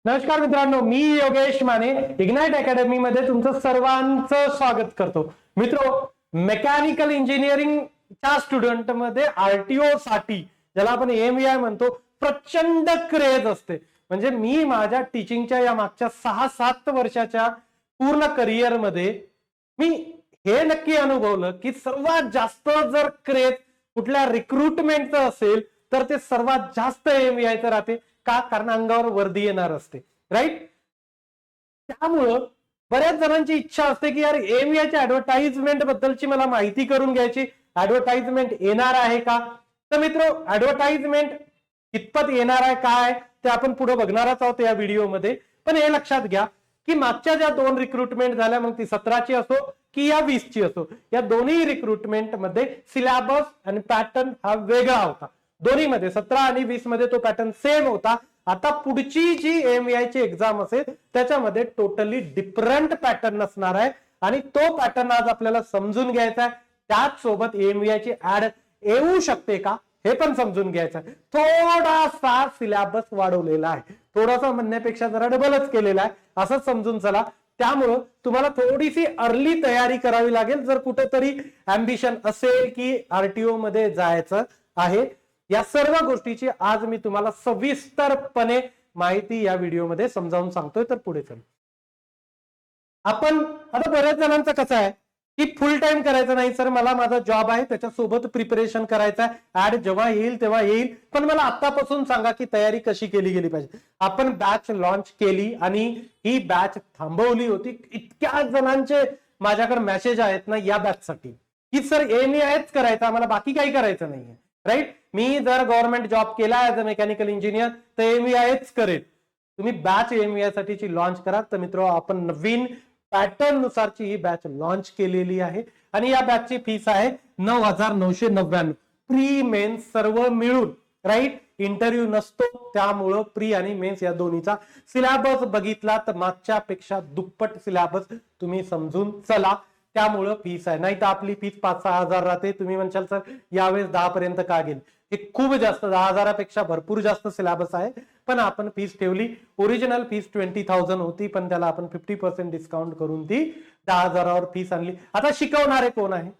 नमस्कार मित्रांनो, मी Yogesh Mane ignite academy मध्ये तुमचं सर्वांचं स्वागत करतो. मित्रो, मेकॅनिकल इंजिनिअरिंगच्या स्टुडंट मध्ये आरटीओ साठी ज्याला आपण एएमव्हीआय म्हणतो प्रचंड क्रेज असते. म्हणजे मी माझ्या टीचिंगच्या या मागच्या 6-7 वर्षाच्या पूर्ण करिअर मध्ये मी हे नक्की अनुभवलं की सर्वात जास्त जर क्रेज कुठल्या रिक्रुटमेंटचं असेल तर ते सर्वात जास्त एएमव्हीआयचं राहते. का? कारण अंगावर वर्दी येणार असते, राईट. त्यामुळं बऱ्याच जणांची इच्छा असते की यार एएमव्हीआयच्या ऍडव्हर्टाइजमेंट बद्दलची मला माहिती करून घ्यायची. ऍडव्हर्टाइजमेंट येणार आहे का? तर मित्र, ऍडव्हर्टाइजमेंट कितपत येणार आहे काय ते आपण पुढे बघणारच आहोत या व्हिडिओमध्ये. पण हे लक्षात घ्या की मागच्या ज्या 2 रिक्रुटमेंट झाल्या, मग ती 17ची असो की या 20ची असो, या दोन्ही रिक्रुटमेंट मध्ये सिलेबस आणि पॅटर्न हा वेगळा होता. दोन्हीमध्ये 17 आणि 20 मध्ये तो पॅटर्न सेम होता. आता पुढची जी एएमव्हीआय ची एक्झाम असेल त्याच्यामध्ये टोटली डिफरंट पॅटर्न असणार आहे आणि तो पॅटर्न आज आपल्याला समजून घ्यायचा आहे. त्याच सोबत एएमव्हीआय ची ऍड येऊ शकते का हे पण समजून घ्यायचं आहे. थोडासा सिलेबस वाढवलेला आहे, थोडासा म्हणण्यापेक्षा जरा डबलच केलेला आहे असं समजून चला. त्यामुळं तुम्हाला थोडीशी अर्ली तयारी करावी लागेल जर कुठेतरी अँबिशन असेल की आरटीओ मध्ये जायचं आहे. या सर्व गोष्टीची आज मी तुम्हाला सविस्तरपणे माहिती या व्हिडिओमध्ये समजावून सांगतोय. तर पुढे चल. आपण आता बऱ्याच जणांचं कसं आहे की फुल टाइम करायचं नाही, सर मला माझा जॉब आहे त्याच्यासोबत प्रिपरेशन करायचं आहे, ऍड जेव्हा येईल तेव्हा येईल, पण मला आतापासून सांगा की तयारी कशी केली गेली पाहिजे. आपण बॅच लॉन्च केली आणि ही बॅच थांबवली होती. इतक्या जणांचे माझ्याकडे मेसेज आहेत ना या बॅच साठी की सर एएमव्हीआयच करायचं, आम्हाला बाकी काही करायचं नाहीये, राईट. मी जर गव्हर्नमेंट जॉब केला ऍज अ मेकॅनिकल इंजिनियर तर एएमव्हीआयच करेल. तुम्ही बॅच एएमव्हीआय साठीची लॉन्च करा. तर मित्र, आपण नवीन पॅटर्न नुसारची ही बॅच लॉन्च केलेली आहे आणि या बॅचची फीस आहे 9,999. प्री मेन्स सर्व मिळून, राईट. इंटरव्ह्यू नसतो, त्यामुळं प्री आणि मेन्स या दोन्हीचा सिलेबस बघितला तर मागच्या पेक्षा दुप्पट सिलेबस तुम्ही समजून चला. त्यामुळं फीस आहे, नाही तर आपली फीस 5-6 हजार राहते. तुम्ही म्हणशाल सर यावेळेस 10 पर्यंत का गेली, हे खूप जास्त, 10,000पेक्षा भरपूर जास्त सिलेबस आहे. पण आपण फीस ठेवली, ओरिजिनल फीस 20,000 होती, पण त्याला आपण 50% डिस्काउंट करून ती 10,000वर फीस आणली. आता शिकवणारे कोण आहे?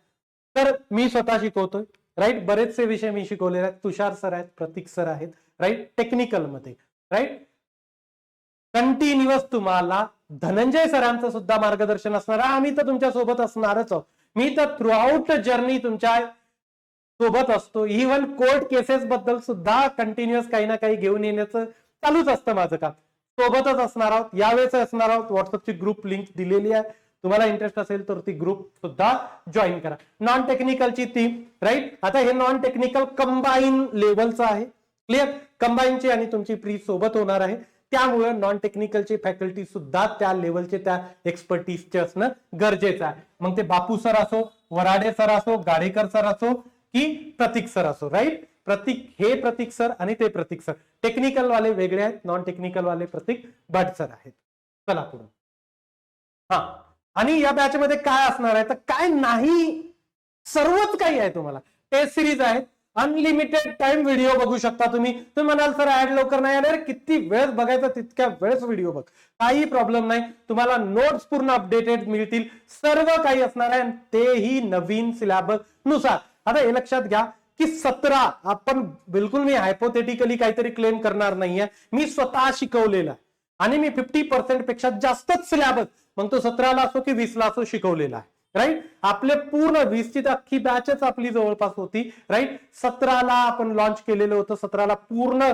तर मी स्वतः शिकवतोय, राईट. बरेचसे विषय मी शिकवलेले आहेत. तुषार सर आहेत, प्रतीक सर आहेत, राईट, टेक्निकल मध्ये, राईट. कंटिन्युअस तुम्हाला धनंजय सरांचं सुद्धा मार्गदर्शन असणार आहे. आम्ही तर तुमच्या सोबत असणारच आहोत. मी तर थ्रू आउट जर्नी तुमच्या सोबत असतो. इव्हन कोर्ट केसेस बद्दल सुद्धा कंटिन्युअस काही ना काही घेऊन येण्याचं चालूच असतं माझं काम. सोबतच असणार आहोत, यावेळेस असणार आहोत. व्हॉट्सअपची ग्रुप लिंक दिलेली आहे, तुम्हाला इंटरेस्ट असेल तर ती ग्रुप सुद्धा जॉईन करा. नॉन टेक्निकलची टीम, राईट. आता हे नॉन टेक्निकल कंबाईन लेवलचं आहे, क्लिअर. कंबाईनची आणि तुमची प्री सोबत होणार आहे. त्यामुळे नॉन टेक्निकलची फॅकल्टी सुद्धा त्या लेवलचे, त्या एक्सपर्टीजचे असणं गरजेचं आहे. मग ते बापू सर असो, वराडे सर असो, गाडेकर सर असो की प्रतीक सर असो, राईट. प्रतीक, हे प्रतीक सर आणि ते प्रतीक सर, टेक्निकल वाले वेगळे आहेत, नॉन टेक्निकल वाले प्रतीक भट सर आहेत. चला पुढे. हा, आणि या बॅच मध्ये काय असणार आहे तर काय नाही, सर्वच काही आहे. तुम्हाला टेस्ट सिरीज आहे, अनलिमिटेड टाइम व्हिडिओ बघू शकता तुम्ही. तुम्ही म्हणाल सर ऍड लवकर नाही आले, किती वेळेस बघायचा तितक्या वेळेस व्हिडिओ बघ, काही प्रॉब्लेम नाही. तुम्हाला नोट्स पूर्ण अपडेटेड मिळतील, सर्व काही असणार आहे, तेही नवीन सिलेबस नुसार. आता हे लक्षात घ्या की 17, आपण बिलकुल मी हायपोथेटिकली काहीतरी क्लेम करणार नाहीये, मी स्वतः शिकवलेला आहे आणि मी 50% पेक्षा जास्तच सिलेबस, मग तो 17ला असो की 20ला असो, शिकवलेला आहे, राईट. आपले पूर्ण 20ची अख्खी बॅचच आपली जवळपास होती, राईट. 17ला आपण लॉन्च केलेलं होतं, 17ला पूर्ण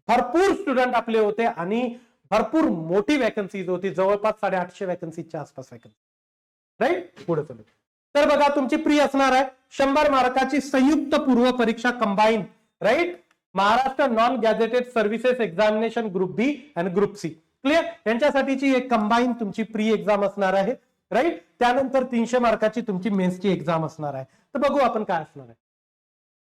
भरपूर स्टुडंट आपले होते आणि भरपूर मोठी वॅकन्सीज होती, जवळपास 850 वॅकन्सीच्या आसपास वॅकन्सी, राईट. पुढे चलू. तर बघा, तुमची प्री असणार आहे 100 मार्काची संयुक्त पूर्व परीक्षा combine, right. Maharashtra non gazetted services examination group B आणि ग्रुप सी, क्लिअर. यांच्यासाठीची एक कंबाईन तुमची प्री एक्झाम असणार आहे, राईट. त्यानंतर 300 मार्काची तुमची मेन्सची एक्झाम असणार आहे. तर बघू आपण काय असणार आहे.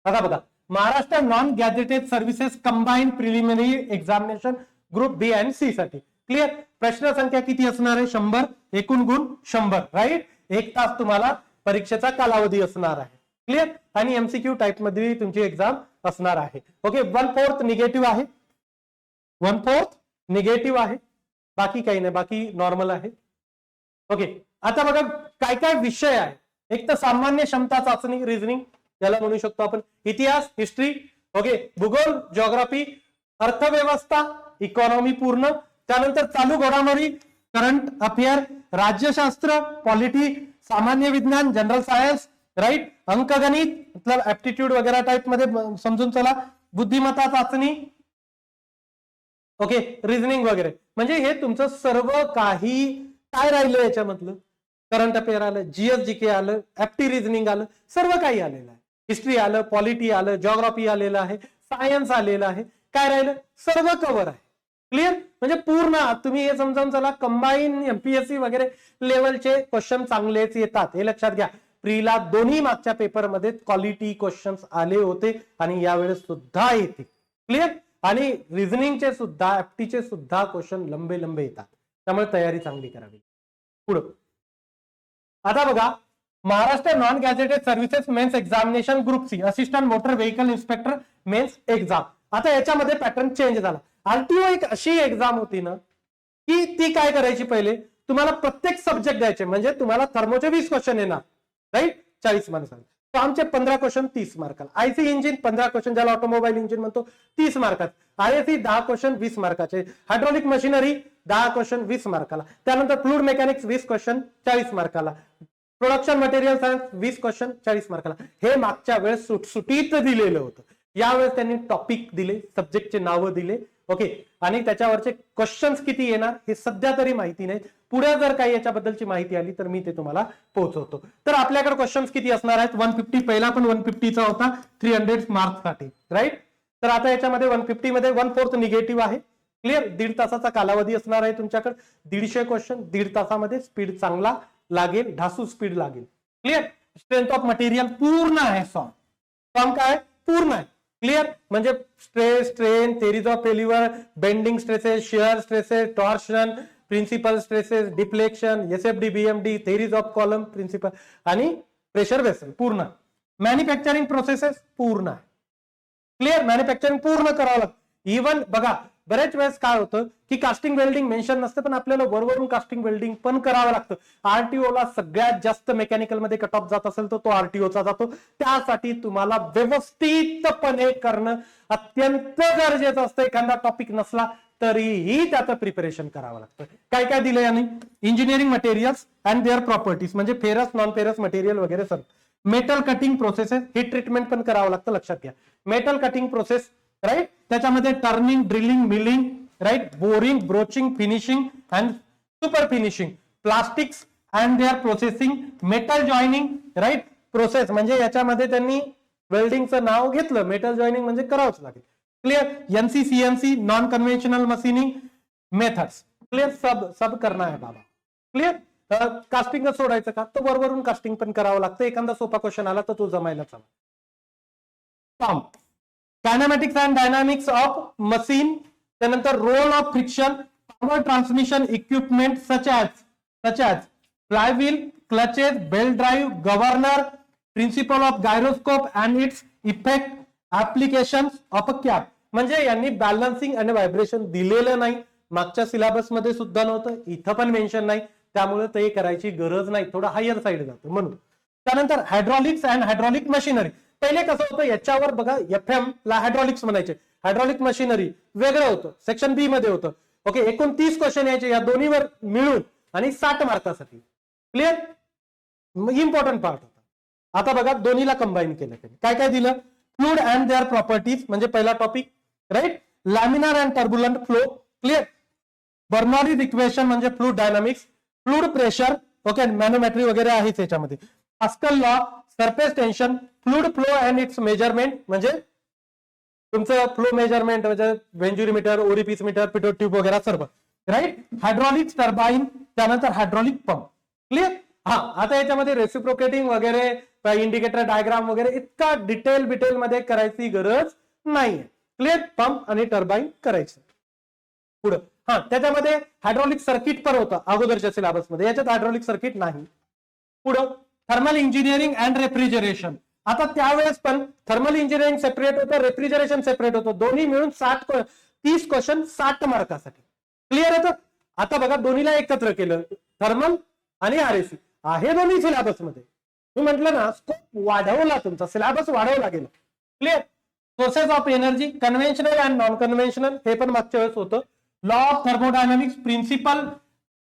आता बघा, Maharashtra non gazetted services combine preliminary examination group B आणि सी साठी, क्लिअर. प्रश्न संख्या किती असणार आहे? 100, एकूण गुण 100, राईट. 1 तास तुम्हाला परीक्षेचा कालावधी असणार आहे, क्लिअर. आणि एमसीक्यू टाइप मध्ये तुमची एक्झाम असणार आहे. ओके, 1/4 निगेटिव्ह आहे, 1/4 निगेटिव्ह आहे, बाकी काही नाही, बाकी नॉर्मल आहे. ओके, आता बघा काय काय विषय आहे. एक तर सामान्य क्षमता चाचणी रिझनिंग, याला म्हणू शकतो आपण. इतिहास, हिस्ट्री, ओके, भूगोल, जिओग्राफी, अर्थव्यवस्था, इकॉनॉमी पूर्ण. त्यानंतर चालू घडामोडी, करंट अफेअर, राज्यशास्त्र, पॉलिटी, सामान्य विज्ञान, जनरल सायन्स, राईट, अंकगणित मतलब ऍप्टिट्यूड वगैरे टाइप मध्ये समजून चला, बुद्धिमत्ता चाचणी, ओके, रिझनिंग वगैरे. म्हणजे हे तुमचं सर्व काही काय राहिलं याच्यामधलं. करंट अफेअर आलं, जीएस-जीके आलं, एप्टी रिझनिंग आलं, सर्व काही आलेलं आहे. हिस्ट्री आलं, पॉलिटी आलं, जिओग्राफी आलेलं आहे, सायन्स आलेलं आहे. काय राहिलं, सर्व कव्हर आहे. क्लिअर, म्हणजे पूर्ण तुम्ही हे समजावून चला. कंबाईन एमपीएससी वगैरे लेवलचे क्वेश्चन चांगलेच येतात, हे लक्षात घ्या. प्रीला दोन्ही मागच्या पेपरमध्ये क्वालिटी क्वेश्चन्स आले होते आणि यावेळेस सुद्धा येते. क्लिअर, आणि रिझनिंगचे सुद्धा, एफटीचे सुद्धा क्वेश्चन लंबे लंबे येतात, त्यामुळे तयारी चांगली करावी. पुढं आता बघा, Maharashtra non gazetted services mains examination group C assistant motor vehicle inspector mains exam. आता याच्यामध्ये पॅटर्न चेंज झाला. आरटीओ एक अशी एक्झाम होती ना की ती काय करायची, पहिले तुम्हाला प्रत्येक सब्जेक्ट द्यायचे. म्हणजे तुम्हाला थर्मोचे 20 क्वेश्चन येणार, राईट, 40 मार्क्स. आमचे 15 क्वेश्चन 30 मार्काला. आयसी इंजिन 15 क्वेश्चन, ज्याला ऑटोमोबाईल इंजिन म्हणतो, 30 मार्कात. आयएससी 10 क्वेश्चन 20 मार्काचे. हायड्रॉलिक मशिनरी 10 क्वेश्चन 20 मार्काला. त्यानंतर फ्लूइड मेकॅनिक्स 20 क्वेश्चन 40 मार्काला. प्रोडक्शन मटेरियल सायन्स 20 क्वेश्चन 40 मार्काला. हे मागच्या वेळेस सुटसुटीत दिलेलं होतं. यावेळेस त्यांनी टॉपिक दिले, सब्जेक्टचे नावं दिले, ओके, आणि त्याच्यावरचे क्वेश्चन्स किती येणार हे सध्या तरी माहिती नाही. पुढे जर काही याच्याबद्दलची माहिती आली तर मी ते तुम्हाला पोहोचवतो. तर आपल्याकडे क्वेश्चन्स किती असणार आहेत, 150. पहिला पण 150चा होता 300 मार्क्स साठी, राईट. तर आता याच्यामध्ये 150 मध्ये 1/4 निगेटिव्ह आहे. क्लिअर, 1.5 तासाचा कालावधी असणार आहे तुमच्याकडे. 150 क्वेश्चन 1.5 तासामध्ये. स्पीड चांगला लागेल, ढासू स्पीड लागेल. क्लिअर, स्ट्रेंथ ऑफ मटेरियल पूर्ण आहे. फॉर्म काय पूर्ण आहे. क्लिअर, म्हणजे stress, strain, theories of failure, bending stresses, shear stresses, torsion, principal stresses, deflection, SFD, BMD, theories of column principal आणि प्रेशर वेसल पूर्ण. मॅन्युफॅक्चरिंग प्रोसेसेस पूर्ण आहे. क्लिअर, मॅन्युफॅक्चरिंग पूर्ण करावं लागतं. इव्हन बघा, बरेच वेळेस काय होतं की कास्टिंग वेल्डिंग मेन्शन नसतं, पण आपल्याला वरवरून कास्टिंग वेल्डिंग पण करावं लागतं. आरटीओला सगळ्यात जास्त मेकॅनिकल मध्ये कट ऑफ जात असेल तर तो आरटीओचा जातो. त्यासाठी तुम्हाला व्यवस्थितपणे करणं अत्यंत गरजेचं असतं. एखादा टॉपिक नसला तरीही त्याचं प्रिपरेशन करावं लागतं. काय काय दिलं याने, engineering materials and their properties, म्हणजे फेरस नॉन फेरस मटेरियल वगैरे सर्व. Metal cutting processes, heat treatment पण करावं लागतं, लक्षात घ्या. मेटल कटिंग प्रोसेस, राईट, त्याच्यामध्ये turning, drilling, milling, right, boring, broaching, finishing and super finishing, plastics and their processing, metal joining, right, process, म्हणजे याच्यामध्ये त्यांनी वेल्डिंगचं नाव घेतलं. मेटल जॉईनिंग म्हणजे करावंच लागेल. Clear, NC, CNC, non conventional machining methods. Clear, सब करना है बाबा. क्लिअर, कास्टिंग सोडायचं का, तर वरवरून कास्टिंग पण करावं लागतं. एखादा सोपा क्वेश्चन आला तर तो जमायलाच हवा. Form, kinematics and dynamics of machine, त्यानंतर role of friction, power transmission equipment such as flywheel, clutches, belt drive, governor, principle of gyroscope and its effect, application of a cap. म्हणजे यांनी बॅलन्सिंग आणि vibration दिलेलं नाही. मागच्या syllabus मध्ये सुद्धा नव्हतं, इथं पण मेन्शन नाही, त्यामुळे ते करायची गरज नाही. थोडं हायर साईड जातं म्हणून. त्यानंतर हायड्रॉलिक्स अँड हायड्रॉलिक मशिनरी. पहिले कसं होतं, याच्यावर बघा एफएम ला हायड्रॉलिक्स म्हणायचे, हायड्रॉलिक मशिनरी वेगळं होतं, सेक्शन बी मध्ये होतं. ओके, 29 क्वेश्चन यायचे या दोन्हीवर मिळून आणि 60 मार्कासाठी. क्लिअर, इम्पॉर्टंट पार्ट होता. आता बघा दोन्हीला कंबाईन केलं त्यांनी. काय काय दिलं, फ्लूइड अँड देअर प्रॉपर्टीज म्हणजे पहिला topic, right, laminar and turbulent flow. Clear, Bernoulli's equation म्हणजे fluid dynamics, fluid pressure, okay, manometry वगैरे आहेच याच्यामध्ये. Pascal law, surface tension, fluid flow and its measurement म्हणजे तुमचं फ्लो मेजरमेंट म्हणजे व्हेंज्युरीमीटर, ओरिपिसमीटर, पिटोट ट्यूब वगैरे सर्व, राईट. हायड्रॉलिक टर्बाईन, त्यानंतर हायड्रॉलिक पंप. क्लिअर, हा, आता याच्यामध्ये रेसिप्रोकेटिंग वगैरे, इंडिकेटर डायग्राम वगैरे इतका डिटेल मध्ये करायची गरज नाहीये. क्लिअर, पंप आणि टर्बाईन करायचं. पुढं, हा, त्याच्यामध्ये हायड्रॉलिक सर्किट पण होतं अगोदरच्या सिलेबस मध्ये, याच्यात हायड्रॉलिक सर्किट नाही. पुढं, थर्मल इंजिनिअरिंग अँड रेफ्रिजरेशन. आता त्यावेळेस पण थर्मल इंजिनिअरिंग सेपरेट होतं, रेफ्रिजरेशन सेपरेट होतं. दोन्ही मिळून 30 क्वेश्चन 60 मार्कासाठी. क्लिअर होतं. आता बघा दोन्हीला एकत्र केलं, थर्मल आणि आरएसी आहे दोन्ही सिलेबस मध्ये. मी म्हटलं ना स्कोप वाढवला, तुमचा सिलेबस वाढवला गेला. Clear. Sources of energy conventional and non conventional हे पण मागच्या वेळेस होतं. Law of thermodynamics, principle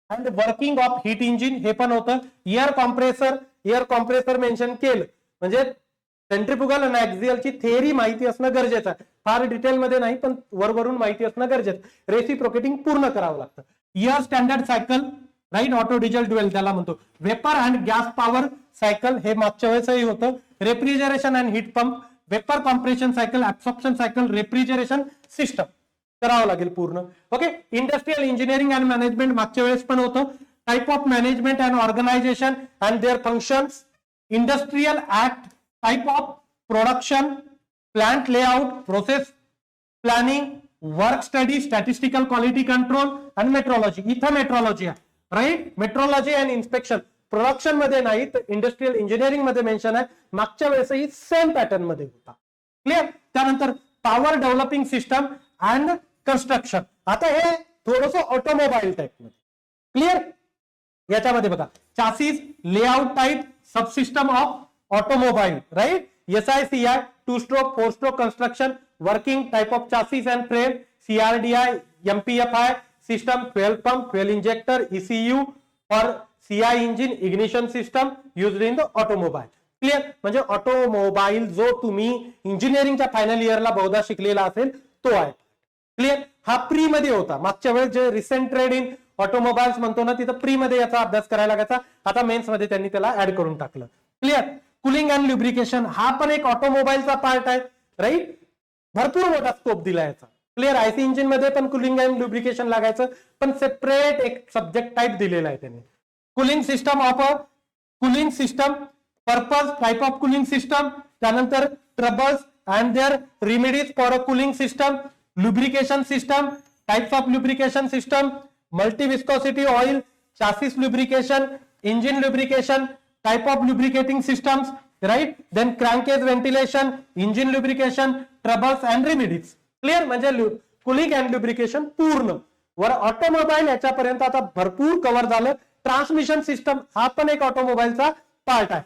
and working of heat engine हे पण होतं. एअर कॉम्प्रेसर मेन्शन केलं, म्हणजे सेंट्रिफ्युगल आणि ऍक्सियलची थिअरी माहिती असणं गरजेचं आहे. फार डिटेलमध्ये नाही, पण वरवरून माहिती असणं गरजेचं. रेसिप्रोकेटिंग पूर्ण करावं लागतं. Air standard cycle, right, Otto Diesel dual त्याला म्हणतो. Vapour and gas power cycle हे मागच्या वेळेसही होतं. Refrigeration and heat pump, vapour compression cycle, absorption cycle, refrigeration system करावं लागेल पूर्ण. Okay. Industrial engineering and management मागच्या वेळेस पण होतं. Type of management and organisation and their functions, industrial act, type of production, plant layout, process planning, work study, statistical quality control आणि metrology. इथं metrology आहे, right. Metrology and inspection production मध्ये नाही तर इंडस्ट्रियल इंजिनिअरिंग मध्ये mention आहे. मागच्या वेळेसही सेम पॅटर्न मध्ये होता. क्लिअर. त्यानंतर power developing system and construction. आता हे थोडस ऑटोमोबाईल टाइप मध्ये. क्लिअर. याच्यामध्ये बघा chassis, layout type, subsystem of automobile, right. SICI 2 stroke 4 stroke construction, working type of chassis and frame, CRDI, MPFI system, fuel pump, fuel injector, ECU or CI engine, ignition system used in the automobile. Clear. म्हणजे automobile जो तुम्ही इंजिनिअरिंगच्या final इयरला बहुधा शिकलेला असेल तो आहे. क्लिअर. हा प्री मध्ये होता. मागच्या वेळेस जे रिसेंट ट्रेड इन ऑटोमोबाईल्स म्हणतो ना, तिथं प्री मध्ये याचा अभ्यास करायला लागायचा. आता मेन्स मध्ये त्यांनी त्याला ऍड करून टाकलं. क्लिअर. कुलिंग अँड ल्युब्रिकेशन हा पण एक ऑटोमोबाईलचा पार्ट आहे, राईट. भरपूर मोठा स्कोप दिला याचा. क्लिअर. आयसी इंजिन मध्ये पण कुलिंग अँड ल्युब्रिकेशन लागायचं, पण सेपरेट एक सब्जेक्ट टाइप दिलेला आहे त्यांनी. Cooling system of a cooling system, purpose, type of cooling system, त्यानंतर troubles and their remedies for a cooling system, lubrication system, types of lubrication system, multi viscosity oil, chassis lubrication, engine lubrication, type of lubricating systems, right. Then crankcase ventilation, engine lubrication, troubles and remedies. Clear. म्हणजे cooling and lubrication पूर्ण. वर automobile याच्यापर्यंत आता भरपूर cover झालं. Transmission system हा पण एक ऑटोमोबाईलचा पार्ट आहे.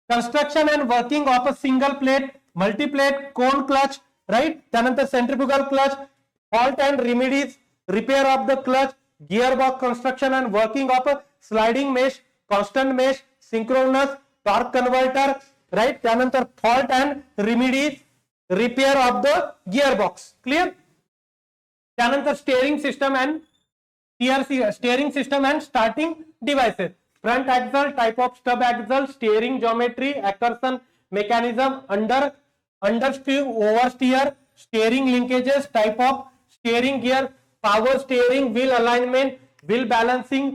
Construction and working of a single plate, multiplate, cone clutch, right. त्यानंतर centrifugal clutch, fault and remedies, repair of the clutch, gear box construction and working of a sliding mesh, constant mesh, synchronous, torque converter, right. त्यानंतर fault and remedies, repair of the gear box. Clear. त्यानंतर steering system and steering system and starting devices, front axle, type of stub axle, steering geometry, ऍकर्सन mechanism, understeer, oversteer, steering linkages, type of steering gear, power steering, wheel alignment, wheel balancing,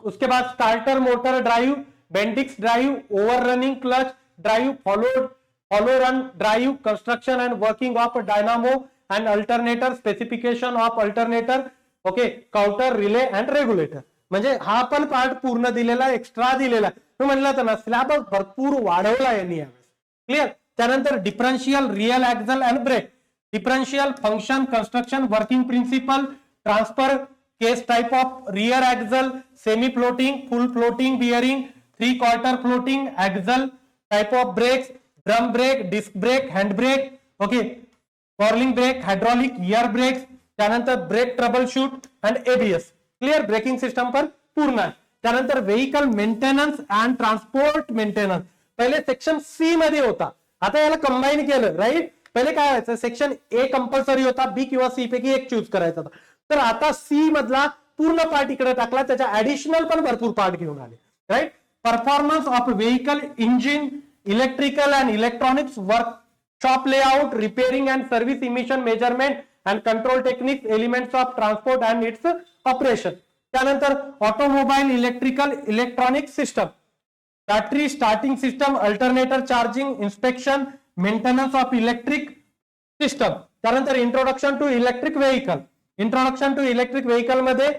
उसके बाद starter motor drive, Bendix drive, overrunning clutch drive, follow run drive, construction and working of dynamo and alternator, specification of alternator, okay, counter, relay and regulator. म्हणजे हा पण part पूर्ण दिलेला, extra दिलेला. मी म्हटलं तर ना सिलेबस भरपूर वाढवला यांनी यावेळेस. क्लिअर. त्यानंतर differential, rear axle and brake, differential, function, construction, working principle, transfer case, type of rear axle, semi floating, full floating bearing, 3/4 floating axle, type of brakes, drum brake, disc brake, hand brake, okay, falling brake, hydraulic, air brakes, त्यानंतर brake troubleshoot and ABS. Clear. Braking system पण पूर्ण आहे. त्यानंतर vehicle maintenance and transport maintenance पहिले section C मध्ये होता, आता याला कंबाईन केलं, राईट. पहिले काय व्हायचं, सेक्शन ए कंपल्सरी होता, बी किंवा सी पैकी एक चूज करायचा होता. तर आता सी मधला पूर्ण पार्ट इकडे टाकला, त्याच्या ऍडिशनल पण भरपूर पार्ट घेऊन आले, right. Performance of vehicle, engine, electrical and electronics, workshop layout, repairing and service, emission measurement and control techniques, elements of transport and its operation. त्यानंतर automobile, electrical, electronic system, battery, starting system, alternator charging, inspection, maintenance of electric system. त्यानंतर introduction to electric vehicle, introduction to electric vehicle मध्ये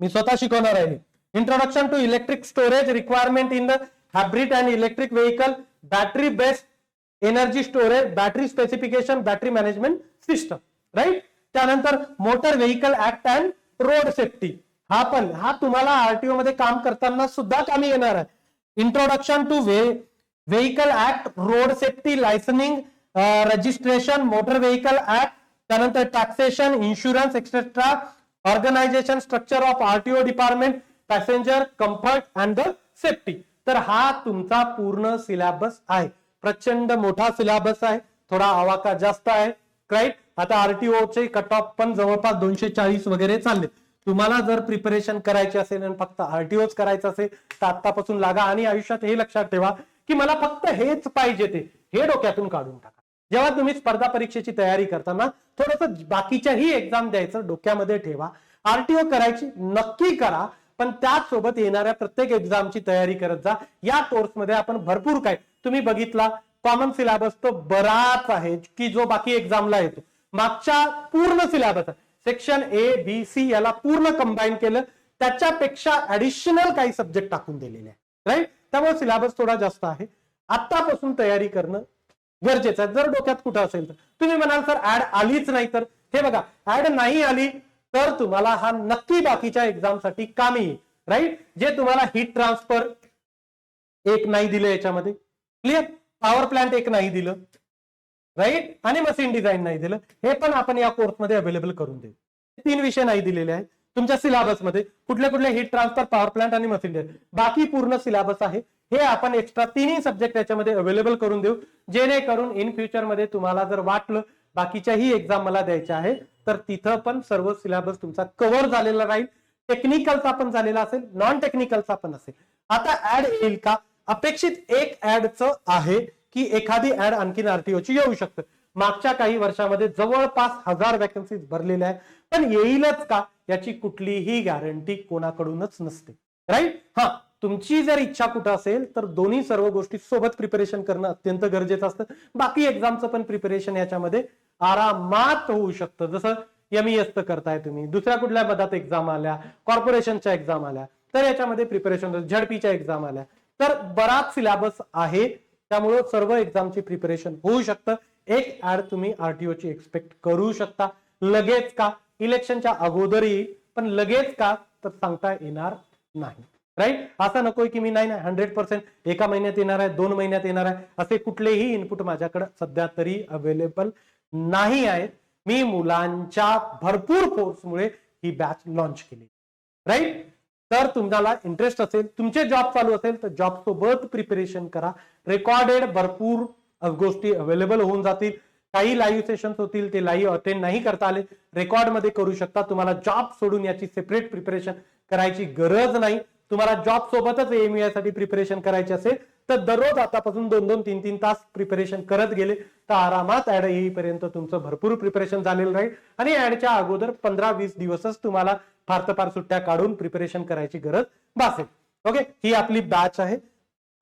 मी स्वतः शिकवणार आहे. Introduction to electric storage requirement in the hybrid and electric vehicle, battery based energy storage, battery specification, battery management system, right. त्यानंतर motor vehicle act and road safety, हा तुम्हाला RTO मध्ये काम करताना सुद्धा कामी येणार आहे. Introduction to vehicle act, road safety licensing, registration, motor vehicle act, त्यानंतर taxation, insurance etcetera, organisation structure of RTO department, passenger comfort and the safety. तर हा तुमचा पूर्ण सिलेबस आहे. प्रचंड मोठा सिलेबस आहे, थोडा आवाका जास्त आहे, राईट. आता आरटीओ चे कट ऑफ पण जवळपास 240 वगैरे चालले. तुम्हाला जर प्रिपरेशन करायची असेल आणि फक्त आरटीओच करायचं असेल तर आतापासून लागा. आणि आयुष्यात हे लक्षात ठेवा की मला फक्त हेच पाहिजे, हे डोक्यातून काढून टाका. जेव्हा तुम्ही स्पर्धा परीक्षेची तयारी करताना थोडंसं बाकीच्याही एक्झाम द्यायचं डोक्यामध्ये ठेवा. आरटीओ करायची नक्की करा, पण त्याचसोबत येणाऱ्या प्रत्येक एक्झामची तयारी करत जा. या कोर्समध्ये आपण भरपूर काय तुम्ही बघितला, कॉमन सिलेबस तो बराच आहे की जो बाकी एक्झामला येतो. मागच्या पूर्ण syllabus section A B C याला पूर्ण कंबाईन केलं, त्याच्यापेक्षा ऍडिशनल काही सब्जेक्ट टाकून दिलेले आहे, राईट. त्यामुळे सिलेबस थोडा जास्त आहे. आतापासून तयारी करणं गरजेचं आहे. जर डोक्यात कुठं असेल तर तुम्ही म्हणाल सर ऍड आलीच नाही तर, हे बघा ऍड नाही आली तर तुम्हाला हा नक्की बाकीच्या एक्झाम साठी कामी येईल, राईट. जे तुम्हाला हीट ट्रान्सफर एक नाही दिलं याच्यामध्ये, क्लिअर. पॉवर प्लांट एक नाही दिलं, राईट. आणि मशीन डिझाईन नाही दिलं, हे पण आपण या कोर्समध्ये अवेलेबल करून देऊ. 3 विषय नाही दिलेले आहेत तुमच्या सिलेबसमध्ये. कुठले कुठले? हीट ट्रान्सफर, पॉवर प्लांट आणि मशीन डिझाईन. बाकी पूर्ण सिलेबस आहे, हे आपण एक्स्ट्रा 3 सब्जेक्ट याच्यामध्ये अवेलेबल करून देऊ, जेणेकरून इन फ्युचर मध्ये तुम्हाला जर वाटलं बाकीच्याही एक्झाम मला द्यायच्या आहे तर तिथं पण सर्व सिलेबस तुमचा कव्हर झालेला राहील. टेक्निकलचा पण झालेला असेल, नॉन टेक्निकलचा पण असेल. आता ऍड येईल का? अपेक्षित एक ऍडचं आहे की एखादी ऍड आणखीन आरटीओची येऊ शकते. मागच्या काही वर्षामध्ये जवळपास 1000 वॅकन्सीज भरलेल्या आहेत, पण येईलच का याची कुठलीही गॅरंटी कोणाकडूनच नसते, राईट. हा, तुमची जर इच्छा कुठं असेल तर दोन्ही सर्व गोष्टी सोबत प्रिपरेशन करणं अत्यंत गरजेचं असतं. बाकी एक्झामचं पण प्रिपरेशन याच्यामध्ये आरामात होऊ शकतं. जसं MES करताय तुम्ही, दुसऱ्या कुठल्या पदात एक्झाम आल्या, कॉर्पोरेशनच्या एक्झाम आल्या, तर याच्यामध्ये प्रिपरेशन, झडपीच्या एक्झाम आल्या, तर बराच सिलेबस आहे. त्यामुळे सर्व एक्झामची प्रिपरेशन होऊ शकतं. एक ऍड तुम्ही आरटीओची एक्सपेक्ट करू शकता. लगेच का? इलेक्शनच्या अगोदर येईल, पण लगेच का तर सांगता येणार नाही, राईट. असं नकोय की मी नाही 100% एका महिन्यात येणार आहे, 2 महिन्यात येणार आहे, असे कुठलेही इनपुट माझ्याकडे सध्या तरी अवेलेबल नाही आहेत. मी मुलांच्या भरपूर फोर्समुळे ही बॅच लॉन्च केली, राईट. तर तुम्हाला इंटरेस्ट असेल, तुमचे जॉब चालू असेल तर जॉब सोबत प्रिपरेशन करा. रेकॉर्डेड भरपूर गोष्टी अवेलेबल होऊन जातील. काही लाईव्ह सेशन्स होतील, ते लाईव्ह अटेंड नाही करता आले, रेकॉर्ड मध्ये करू शकता. तुम्हाला जॉब सोडून याची सेपरेट प्रिपरेशन करायची गरज नाही. तुम्हाला जॉब सोबतच AMEI साठी प्रिपरेशन करायचे असेल तर दररोज आतापासून 2-2, 3-3 तास प्रिपरेशन करत गेले तर आरामात ऍड येईपर्यंत तुमचं भरपूर प्रिपरेशन झालेलं राहील. आणि ऍडच्या अगोदर 15-20 दिवसच तुम्हाला फार तर फार सुट्ट्या काढून प्रिपरेशन करायची गरज भासेल. ओके, ही आपली बॅच आहे.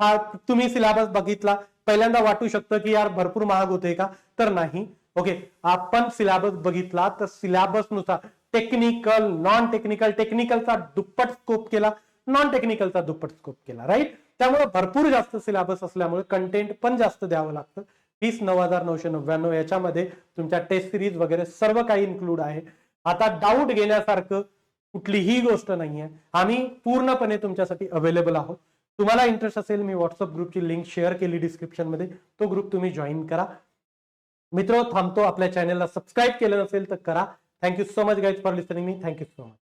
हा तुम्ही सिलेबस बघितला, पहिल्यांदा वाटू शकतं की यार भरपूर महाग होते का, तर नाही. ओके, आपण सिलेबस बघितला तर सिलेबस नुसार टेक्निकल, नॉन टेक्निकल, टेक्निकलचा दुप्पट स्कोप केला, नॉन टेक्निकलचा दुप्पट स्कोप केला, राईट. त्यामुळे भरपूर जास्त सिलेबस असल्यामुळे कंटेंट पण जास्त द्यावं लागतं. 29,999 याच्यामध्ये तुमच्या टेस्ट सिरीज वगैरे सर्व काही इन्क्लूड आहे. आता डाऊट घेण्यासारखं कुठलीही गोष्ट नाहीये. आम्ही पूर्णपणे तुमच्यासाठी अवेलेबल आहोत. तुम्हाला इंटरेस्ट असेल, मी व्हॉट्सअप ग्रुपची लिंक शेअर केली डिस्क्रिप्शन मध्ये, तो ग्रुप तुम्ही जॉईन करा. मित्र थांबतो. आपल्या चॅनलला सबस्क्राईब केलं नसेल तर करा. Thank you so much guys for listening me. Thank you so much.